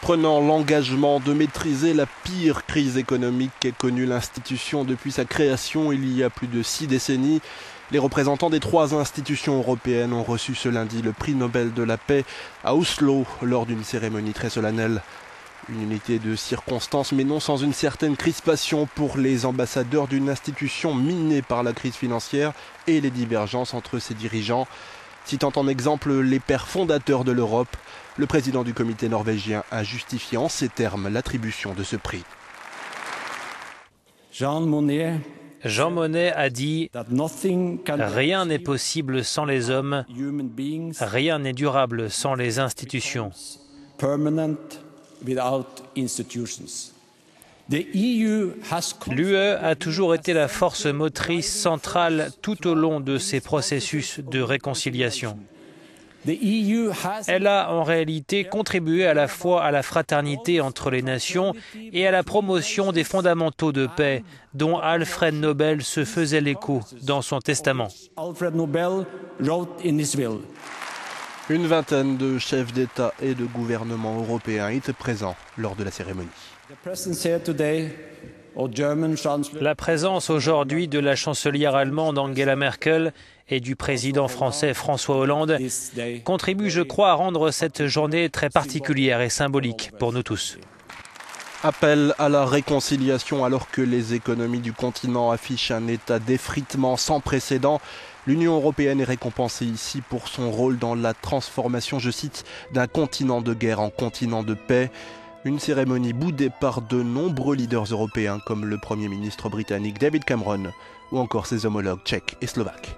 prenant l'engagement de maîtriser la pire crise économique qu'ait connue l'institution depuis sa création il y a plus de 6 décennies. Les représentants des 3 institutions européennes ont reçu ce lundi le prix Nobel de la paix à Oslo lors d'une cérémonie très solennelle. Une unité de circonstances, mais non sans une certaine crispation pour les ambassadeurs d'une institution minée par la crise financière et les divergences entre ses dirigeants. Citant en exemple les pères fondateurs de l'Europe, le président du comité norvégien a justifié en ces termes l'attribution de ce prix. Jean Monnet a dit « Rien n'est possible sans les hommes, rien n'est durable sans les institutions. » L'UE a toujours été la force motrice centrale tout au long de ces processus de réconciliation. Elle a en réalité contribué à la fois à la fraternité entre les nations et à la promotion des fondamentaux de paix dont Alfred Nobel se faisait l'écho dans son testament. Une vingtaine de chefs d'État et de gouvernement européens étaient présents lors de la cérémonie. La présence aujourd'hui de la chancelière allemande Angela Merkel et du président français François Hollande contribue, je crois, à rendre cette journée très particulière et symbolique pour nous tous. Appel à la réconciliation alors que les économies du continent affichent un état d'effritement sans précédent. L'Union européenne est récompensée ici pour son rôle dans la transformation, je cite, d'un continent de guerre en continent de paix. Une cérémonie boudée par de nombreux leaders européens comme le Premier ministre britannique David Cameron ou encore ses homologues tchèques et slovaques.